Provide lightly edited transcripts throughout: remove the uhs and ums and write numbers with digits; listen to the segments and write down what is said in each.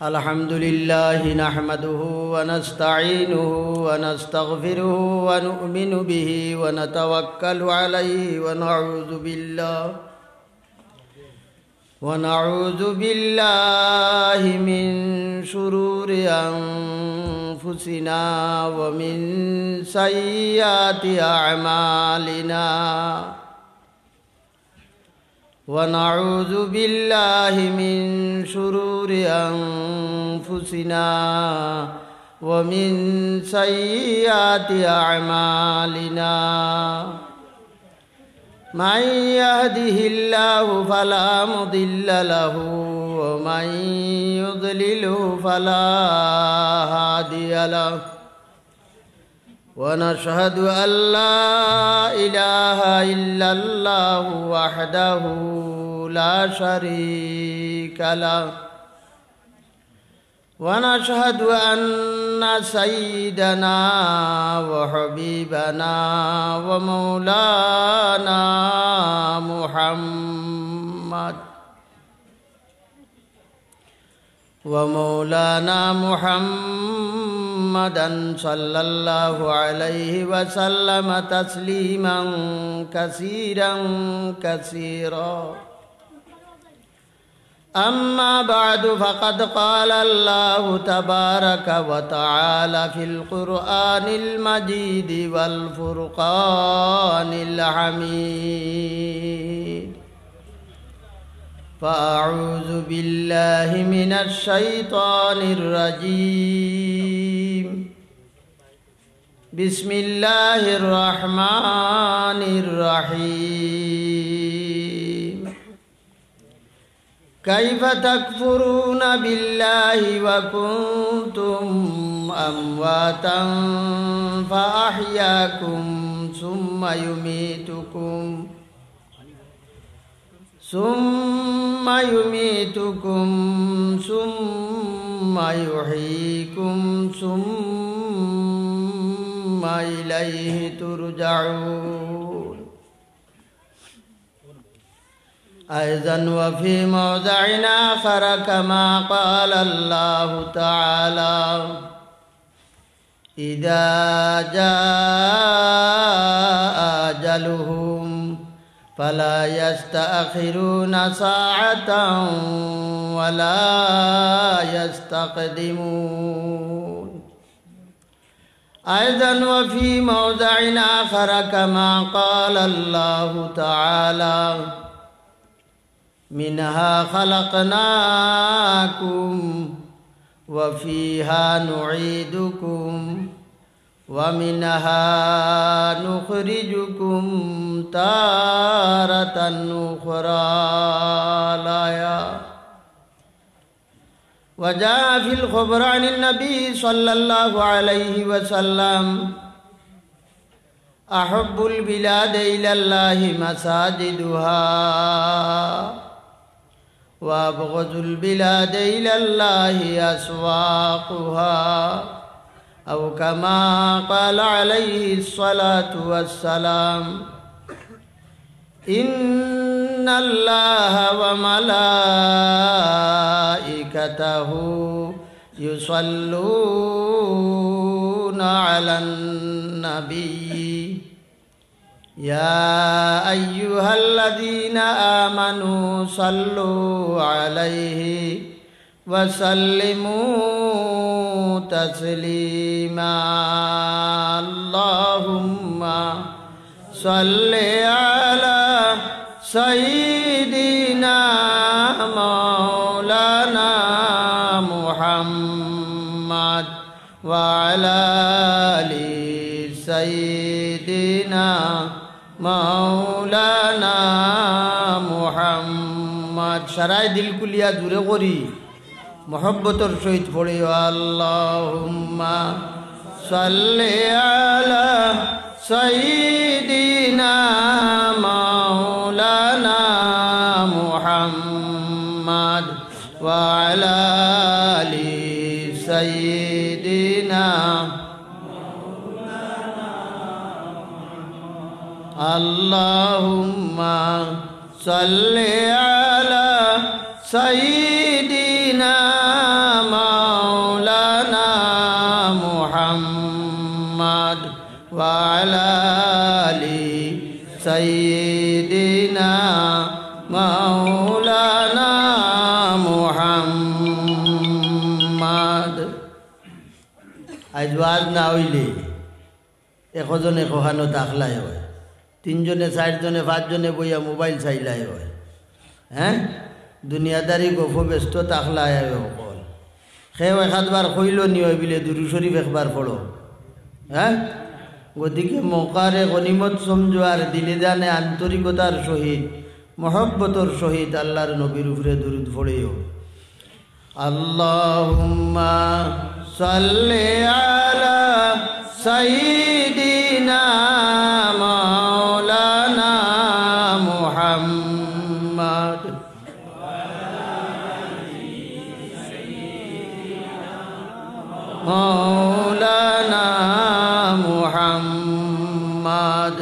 الحمد لله نحمده ونستعينه ونستغفره ونؤمن به ونتوكل عليه ونعوذ بالله من شرور أنفسنا ومن سيئات أعمالنا ونعوذ بالله من شرور أنفسنا ومن سيئات أعمالنا من يهده الله فلا مضل له ومن يضلله فلا هادي له ونشهد أن لا إله إلا الله وحده لا شريك له ونشهد أن سيدنا وحبيبنا ومولانا محمدا صلى الله عليه وسلم تسليما كثيرا أما بعد فقد قال الله تبارك وتعالى في القرآن المجيد والفرقان الحميد فأعوذ بالله من الشيطان الرجيم بسم الله الرحمن الرحيم كيف تكفرون بالله وكنتم أمواتا فأحياكم ثم يميتكم ثم يحييكم ثم إليه ترجعون أيضا وفي موضع آخر كما قال الله تعالى إذا جاء أجلهم فلا يستأخرون ساعة ولا يستقدمون أيضا وفي موضع آخر كما قال الله تعالى منها خلقناكم وفيها نعيدكم ومنها نخرجكم تارة أخرى وجاء في الخبر عن النبي صلى الله عليه وسلم أحب البلاد إلى الله مساجدها وأبغض البلاد إلى الله أسواقها أو كما قال عليه الصلاة والسلام إن الله وملائكته يصلون على النبي يا أيها الذين آمنوا صلوا عليه وسلموا تسليما اللهم صل على سيدنا مولانا محمد وعلى آل سيدنا مولانا محمد شرائع दिल कुलिया जुरे करी मोहब्बतर सहित पढ़े अल्लाहुम्मा सल्लि अला सय्यिदिना मौलाना मुहम्मद व अला आलि सय्यिदिना अल्लाहुम्मा सल्लि अला सय्यिदिना মুহাম্মাদ। আজ ওয়াজ না হইলে একজনে কখানো তাকলাই হয়, তিনজনে চারজনে পাঁচজনে বইয়া মোবাইল চাইলাই হয়। হ্যাঁ, দুনিয়াদারি গফ ব্যস্ত তাকলাই সকল সেও একবার কইল নিয় বিলে দুরু শরীফ একবার পড়ো। হ্যাঁ, গতিকে মৌকারে গনিমত সমঝোয়ার দিলে জানে আন্তরিকতার সহিত মহব্বতর সহিত আল্লাহর নবীর উপরে দুরুদ পড়িও। আল্লাহুম্মা সাল্লি আলা সাইয়্যিদিনা মাওলানা মুহাম্মদ। মাওলানা মুহাম্মদ।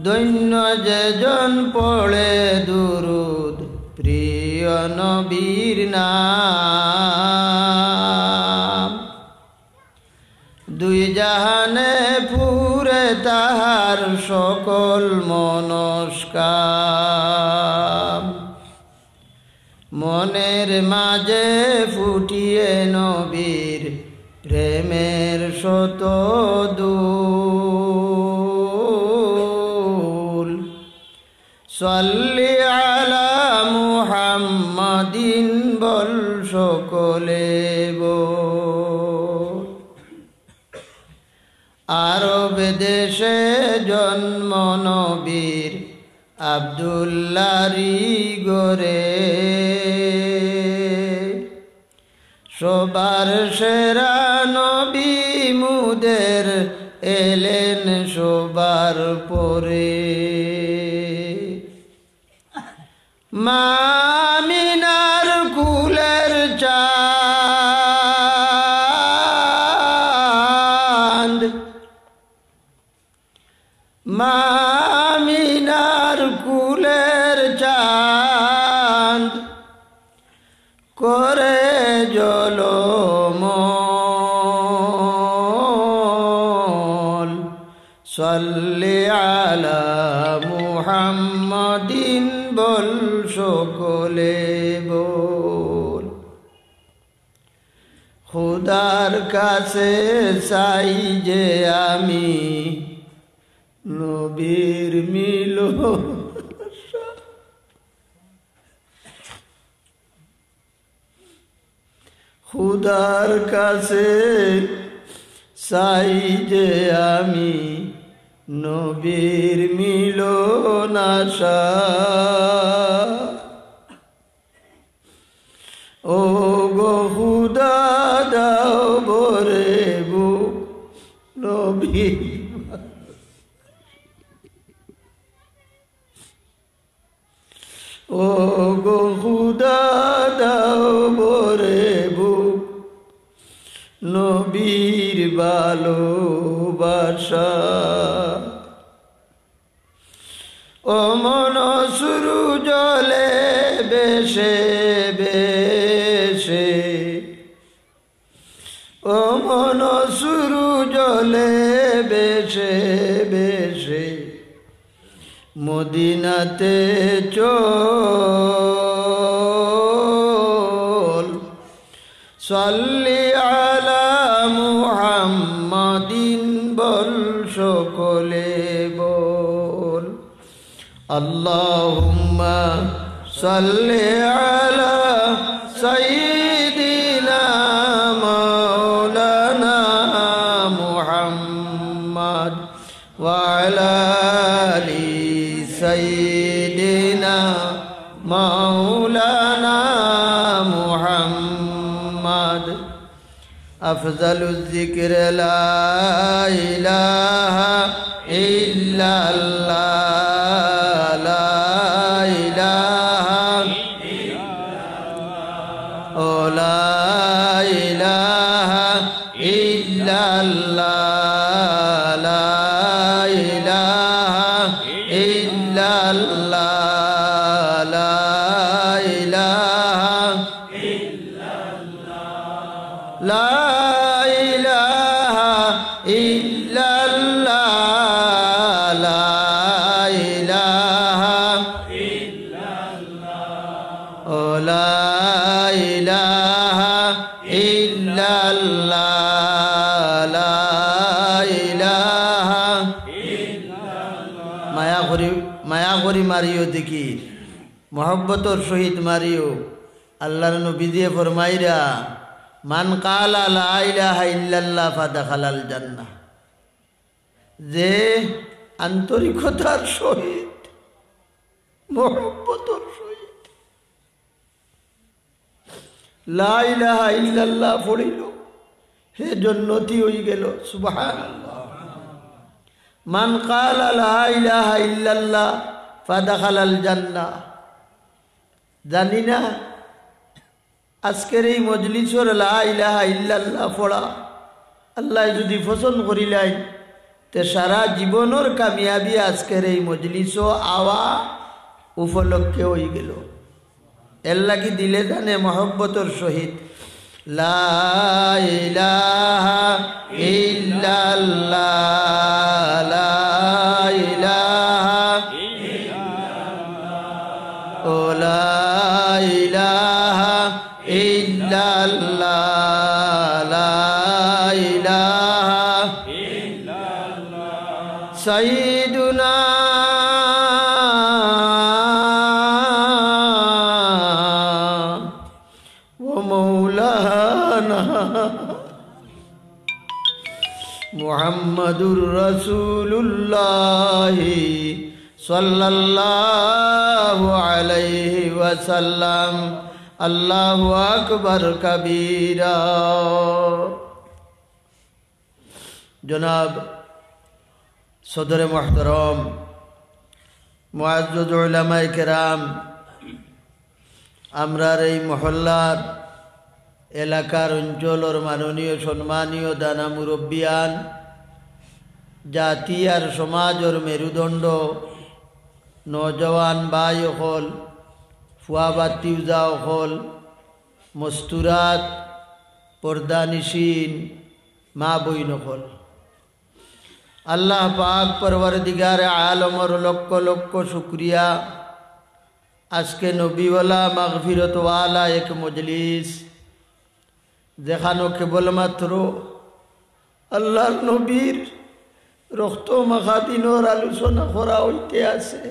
দৈন্য যেজন পড়ে দুরুদ প্রিয় নবীর নাম, দুই জাহানে পুরে তাহার সকল মনস্কাম। মনের মাঝে ফুটিয়ে নবীর প্রেমের শত দুল। সাল্লি আলা মুহাম্মাদিন বল সকলে বল। আরব দেশে জন্ম নবীর আব্দুল্লাহরি গরে, সবার সেরা নবী মুদের এলেন সবার পরে। মা আমিনার কুলের চাঁদ, মা আমিনার কুলের চাঁদ করে জলমল। সাল্লি আলা মুহাম্মাদিন বল সকলে বল। খুদার কাছে চাই যে আমি নবীর মিলন। খুদার কাছে চাই যে আমি নবীর মিলন আশা। ও গো খুদা দাও বরে বুক নবী। ও গো খুদা দাও বরে বুক নবীর ভালোবাসা। ও মন সুরু জলে বেশে বেশে, ও মন সুরু জলে বেশে বেশে মদিনাতে চল। সাল্লি আলা মুহাম্মাদিন বল সকলে বল। আল্লাহুম্মা সাল্লি আলা সাইয়্যিদিনা মাওলানা মুহাম্মদ ওয়া আলা আলি সাইয়্যিদিনা মাওলানা মুহাম্মদ। আফজালুজ যিকর লা ইলাহা ইল্লাল্লাহ, লা ইলাহা ইল্লাল্লাহ, ও লা ইলাহা ইল্লাল্লাহ, লা ইলাহা ইল্লাল্লাহ, লা ইলাহা ইল্লাল্লাহ, লা ইলাহা ইল্লাল্লাহ, লা ইলাহা ইল্লাল্লাহ, ও লা ইলাহা ইল্লাল্লাহ লা ইলাহা মায়া করি মারিও দেখি মোহব্বতর সহিত মারিও আল্লাহর নবী দিয়ে ফরমাইরা মান কালা লা ইলাহা ইল্লাল্লাহ ফাদাখালাল জান্নাহ যে আন্তরিকতার সহিত মোহব্বতর সহিত লা ইলাহা ইল্লাল্লাহ পড়িল হে জান্নাতি হয়ে গেল সুবহানাল্লাহ মান কালা লা ইলাহা ইল্লাল্লাহ ফাদাখালাল জান্নাহ জানি না আজকের এই মজলিসর লা ইলাহা ইল্লাল্লাহ পড়া আল্লাহ যদি পছন্দ করিলেন তে সারা জীবনের কামিয়াবি আজকের এই মজলিস আওয়া উপলক্ষে হয়ে গেল এর লাগি দিলে জানে মহব্বতর সহিত লা ইলাহা ইল্লাল্লাহ লা ইলাহা ও লা ইলাহা ইল্লাল্লাহ লা ইলাহা সাইয়্যিদুনা ওয়া মাওলানা মুহাম্মাদুর রাসূলুল্লাহ সাল্লাল্লাহু আলাইহি ওয়াসাল্লাম আল্লাহু আকবার কবীরা জনাব সদরে মুহতারাম মুআজ্জাজ উলামায়ে কেরাম আমরার এই মহল্লার এলাকার অঞ্চলের মাননীয় সম্মানীয় দানা মুরব্বিয়ান জাতি আর সমাজের মেরুদণ্ড নজওয়ান ভাই হল ফুয়া বাতিউজা হল মস্তুরাত পর্দানিসীন মা বইন হল আল্লাহ পাক পরওয়ারদিগারে আলমর লক্ষ লক্ষ শুকরিয়া আজকে নবীওয়ালা মাগফিরতওয়ালা এক মজলিস যেখানে কেবলমাত্র আল্লাহর নবীর রক্ত মাখা দিনের আলোচনা করা হইতে আছে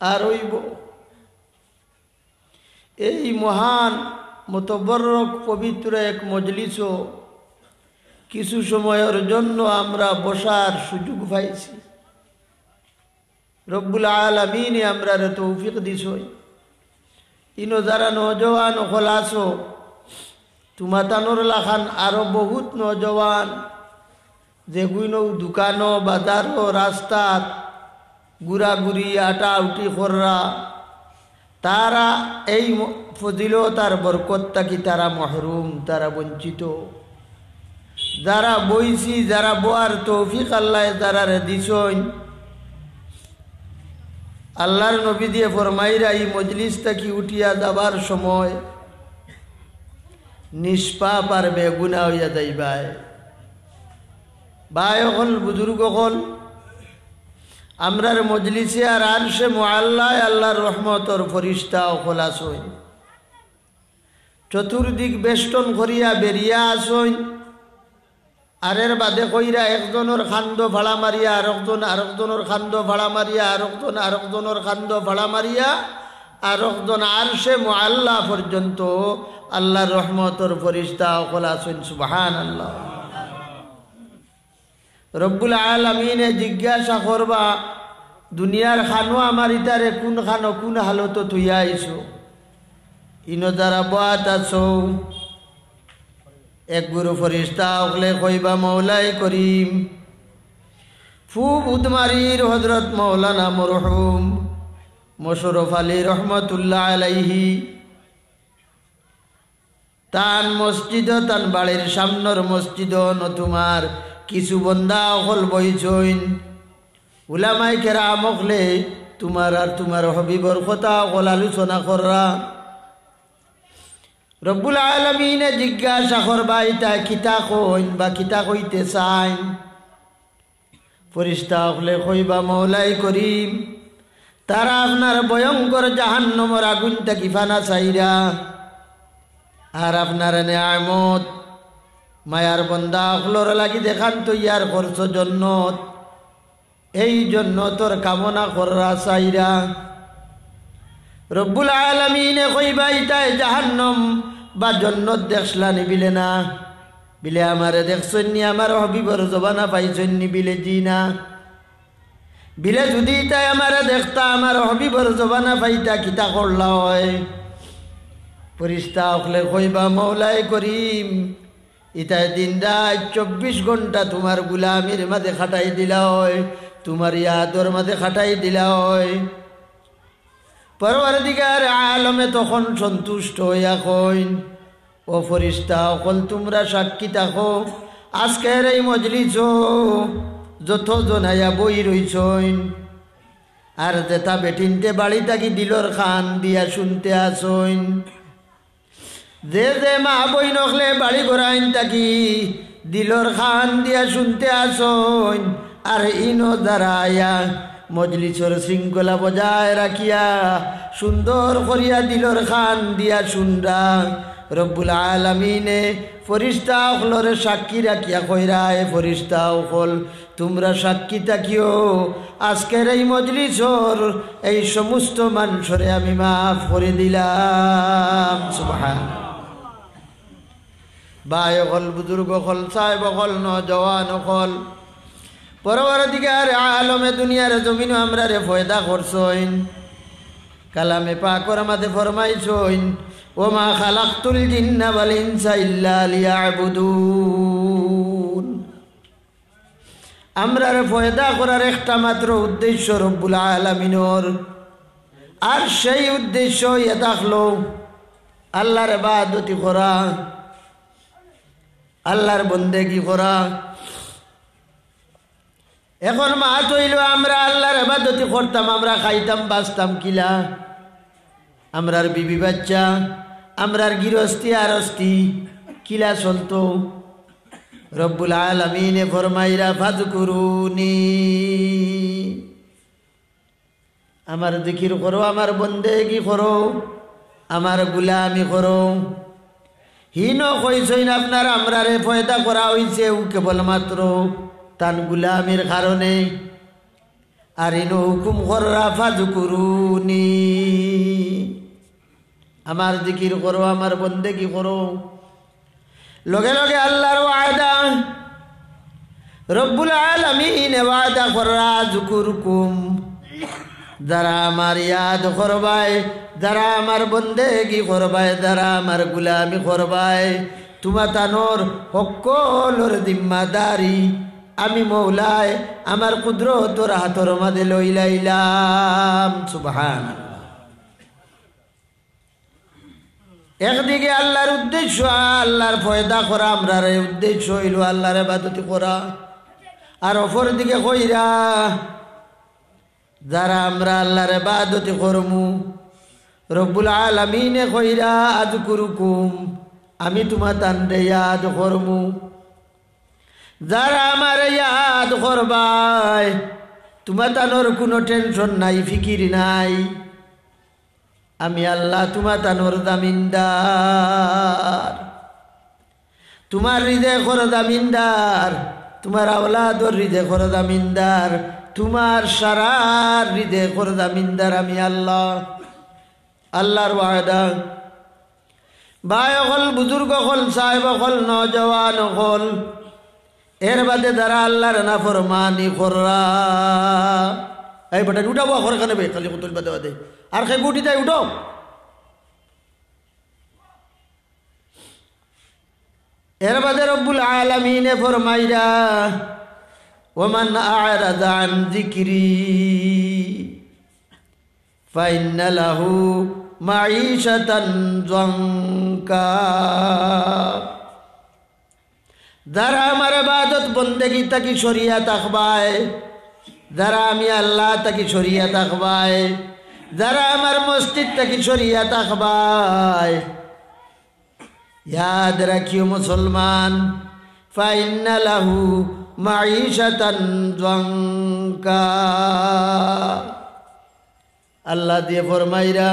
আর হইব এই মহান মতবরক পবিত্র এক মজলিসও কিছু সময়ের জন্য আমরা বসার সুযোগ পাইছি রব্বুল আলামিনে আমরা তৌফিক দিছই ইনো যারা নওজওয়ান খলাসো তুমাতানোর লাখান আরো বহুত নওজওয়ান যেগুলো দোকানো বাজারও রাস্তাত ঘুরাঘুরি আটা উটি কররা তারা এই ফজিলত আর বরকত থাকি তারা মহরুম তারা বঞ্চিত যারা বইছি যারা বোয়ার তৌফিক আল্লাহ যারা দিছইন আল্লাহর নবী দিয়ে ফরমাইরা এই মজলিস থেকে উঠিয়া যাবার সময় নিষ্পাপ আর বেগুনা হইয়া যাইবাই ভাই হল বুজুর্গ হল আমরার মজলিসে আর আরশে মুআল্লায় আল্লাহর রহমতর ফরিস্তা ও খোলাসইন চতুর্দিক বেষ্টন করিয়া বেরিয়া আসইন আরের বাদে কইরা একজনের খান্দ ভাড়া মারিয়া আরেকজনের খান্দ ভাড়া মারিয়া আরেকজনের খান্দ ভাড়া মারিয়া আরেকজন আরশে মুআল্লা পর্যন্ত আল্লাহর রহমতর ফরিস্তা ও খোলাসইন সুবহানাল্লাহ রব্বুল আলামিনে জিজ্ঞাসা করবা দুনিয়ার খানো আমার ইতারে কোন খানো কোন হালত তুইয়া আইছো ইনো যারা বাত আছো এক গুরু ফরিস্তা হলে কইবা মৌলাই করিম ফুব উদমারির হজরত মৌলানা মরহুম মোশাররফ আলী রহমতুল্লাহ আলাইহি তান মসজিদ তান বাড়ির সামনের মসজিদ নতুমার কিছু বন্দা অকল বইছইন উলামাই কেরাম হলে তোমার আর তোমার হবিবর কথা অকল আলোচনা কররা রব্বুল আলামিনে জিজ্ঞাসা করবা ইতা কিতা কইন বা কিতা কইতে চাইন ফরিস্তা হলে কইবা মৌলাই করিম তারা আপনার ভয়ঙ্কর জাহান্নামের আগুন থেকে ফানা চাইরা আর আপনার নেয়ামত মায়ার বন্দা অখলর লাগি দেখান তো ইয়ার করছো জন্নত, এই জন্নতর কামনা কররা চাইরা। রব্বুল আলামিনে কইবা ইতায় জাহান্নম বা জন্নত দেখলা নিবিলে না, বিলে আমারে দেখছন্নি আমার হবিবর জবানা পাইছন্নি বিলে জি না, বিলে যদি তাই আমারে দেখতা আমার হবিবর জবানা পাইতা কিতা করলা হয়। ফেরেশতা হকলে কইবা মওলাই করিম ইতায় দিন রাত 24 ঘন্টা তোমার গুলামির মাঝে খাটাই দিলা হয়, তোমার ইয়াদর মাঝে খাটাই দিলা হয়। পরওয়ারদিগার আলমে তখন সন্তুষ্ট হইয়া কইন, ও ফেরেশতা সকল তোমরা সাক্ষী থাকো আজকের এই মজলিস যত জনাইয়া বই রইছইন আর যেটা বেটিনতে বাড়ি থাকি দিলর খান দিয়া শুনতে আসইন, যে যে মা বই নখলে বাড়ি ঘরাইন থাকি দিলর খান দিয়া শুনতে আসইন, আর ইনো দাঁড়াইয়া মজলিসর শৃঙ্খলা বজায় রাখিয়া সুন্দর করিয়া দিলর খান দিয়া শুনরা। রব্বুল আলামিনে ফেরেশতা অকলরে সাক্ষী রাখিয়া কইরা, এ ফেরেশতা অকল তোমরা সাক্ষী থাকিও আজকের এই মজলিসর এই সমস্ত মানুষরে আমি মাফ করে দিলাম। সুবহানাল্লাহ। ভাই অকল, বুজুর্গ অকল, সাহেব অকল, নওজওয়ান অকল, পরওয়ারদিগার আলমে দুনিয়ার জমিন আমরা রে ফয়দা করছইন। কালামে পাকর আমাদের ফরমাইছইন, ওমা খালাকতুল জিন্না ওয়াল ইনসা ইল্লা লিয়াবুদুন। আমরা রে ফয়দা করার একটা মাত্র উদ্দেশ্য রব্বুল আলামিনের, আর সেই উদ্দেশ্য ইয়ে থাকলো আল্লাহর ইবাদতি করা, আল্লাহর বন্দেগি করা। এখন মাত হইল আমরা আল্লাহর ইবাদতি করতাম, আমরা খাইতাম বাঁচতাম কিলা, আমরার বিবি বাচ্চা, আমরার গৃহস্থী আরস্তি কিলা চলতো। রব্বুল আলামিনে ফরমাইরা ফাযকুরুনি, আমার জিকির করো, আমার বন্দেগি করো, আমার গুলামি করো। হিন কইছইন আপনার আমরারে ফয়দা করা হইছে কেবলমাত্র তান গুলামির কারণে, আর ইনো হুকুম কররা ফাযকুরুনি, আমার জিকির করো, আমার বন্দেগি করো। লগে লগে আল্লাহর ওয়াদা, রব্বুল আলামিন ওয়াদা কররা যুকুরকুম, যারা আমার ইয়াদ করবায়, যারা আমার বন্দেগি করবায়, যারা আমার গুলামি করবায়, তোমার তানোর সকলর জিম্মাদারি আমি মৌলায় আমার কুদরতর হাতর মাঝে লইলাইলাম। সুবহানাল্লাহ। একদিকে আল্লাহর উদ্দেশ্য আল্লাহর ফয়দা করা, আমরার উদ্দেশ্য হইল আল্লাহর ইবাদতি করা, আর অপরদিকে কইরা যারা আমরা আল্লাহর ইবাদতি করমু, রব্বুল আলামিনে কইরা আযকুরুকুম, আমি তোমার তানরে ইয়াদ করমু। যারা আমার ইয়াদ করবাই, তোমার তানোর কোনো টেনশন নাই, ফিকির নাই, আমি আল্লাহ তোমার তানোর জামিনদার, তোমার হৃদয় কর জামিনদার, তোমার আওলাদর হৃদয় কর জামিনদার, তোমার সারা হৃদয় কর জামিনদার আমি আল্লাহ। আল্লাহর ওয়াদা। ভাই হল, বুজুর্গ হল, সাহেব হল, নওজওয়ান হল, এর বাদে যারা আল্লাহর নাফরমানি কররা, এই বেটা উঠাবো ঘর খানে বে খালি কতল বাদে বাদে আর খাই গুটি তাই উঠো। এর বাদে রব্বুল আলামিনে ফরমাইরা, ওমান আ'রাদা আন যিকরি ফাইন্না লাহু মাঈশাতান যানকা। যারা আমার ইবাদত বন্দেগি তাকি সরিয়া থাকবায়, যারা আমি আল্লাহ তাকি সরিয়া থাকবায়, যারা আমার মসজিদ তাকি সরিয়া থাকবায়, ইয়াদ রাখিও মুসলমান, ফাইন্না লাহু মাঈশাতান যানকা। আল্লাহ দিয়ে ফরমাইরা,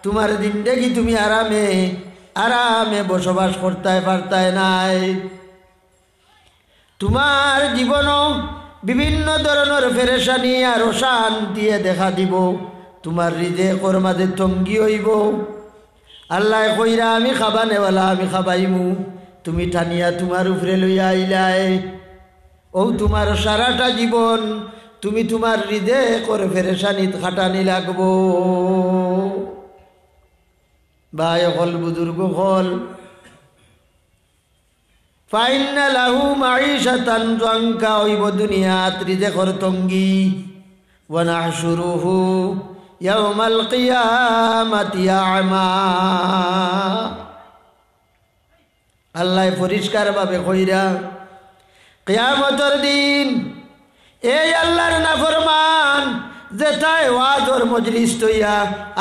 তোমার জিন্দেগি তুমি আরামে আরামে বসবাস করতে পারতায় নাই। তোমার জীবনও বিভিন্ন ধরনের পেরেশানি আর অশান্তি দেখা দিব, তোমার রিজেকের মাঝে তঙ্গি হইব। আল্লাহ কইরা আমি খাবা নেওয়ালা, আমি খাবাইমু, তুমি টানিয়া তোমার উপরে লইয়া আইলাই। ও তোমার সারাটা জীবন তুমি তোমার রিজেকের পেরেশানিত খাটানি লাগবো। ভাই হল, বুজুর্গ হল, ফাইন্না লাহু মাঈশাতান যাঙ্কা, হইব দুনিয়াত রিজেকের তঙ্গি। ওয়া নাহশুরুহু ইয়াওমাল কিয়ামাতি আ'মা। আল্লাহ পরিষ্কার ভাবে কইরা কিয়ামতের দিন এই আল্লাহর নাফরমান যেটাই ওয়াজর মজলিস তৈয়া,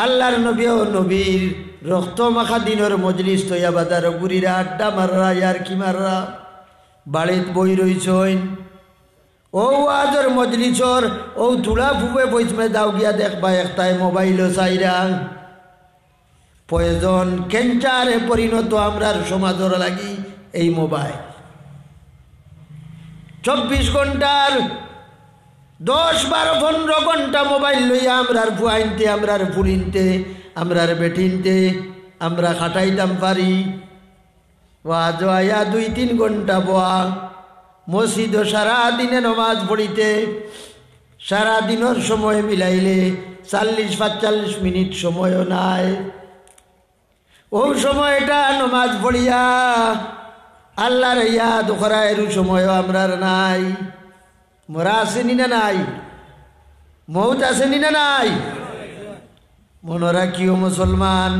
আল্লাহর নবী ও নবীর রক্ত মাখা দিনের মজলিস তৈয়া বাজার গুড়িরা আড্ডা মাররা, ইয়ার কি মাররা, বাড়িত বই রইছইন। ও ওয়াজর মজলিসর ও তুলা ফুবে বইসমে যাও গিয়া দেখবা একটাই মোবাইলও চাইরা। প্রয়োজন ক্যান্সারে পরিণত আমরার সমাজর লাগি এই মোবাইল। 24 ঘন্টার 10, 12, 15 ঘন্টা মোবাইল লইয়া আমরার ফুয়াইনতে, আমরার ফুলিনতে, আমরার বেটিনতে আমরা খাটাইতাম পারি। ওয়াজ আয়া 2-3 ঘন্টা বোয়া মসজিদ সারাদিনে নমাজ পড়িতে, সারাদিনের সময় মিলাইলে 40-45 মিনিট সময়ও নাই। ও সময়টা নমাজ পড়িয়া আল্লাহর ইয়াদ করার সময়ও আমরার নাই। মরা আসেনি না নাই? মৌত আসেনি না নাই? মনে রাখিও মুসলমান।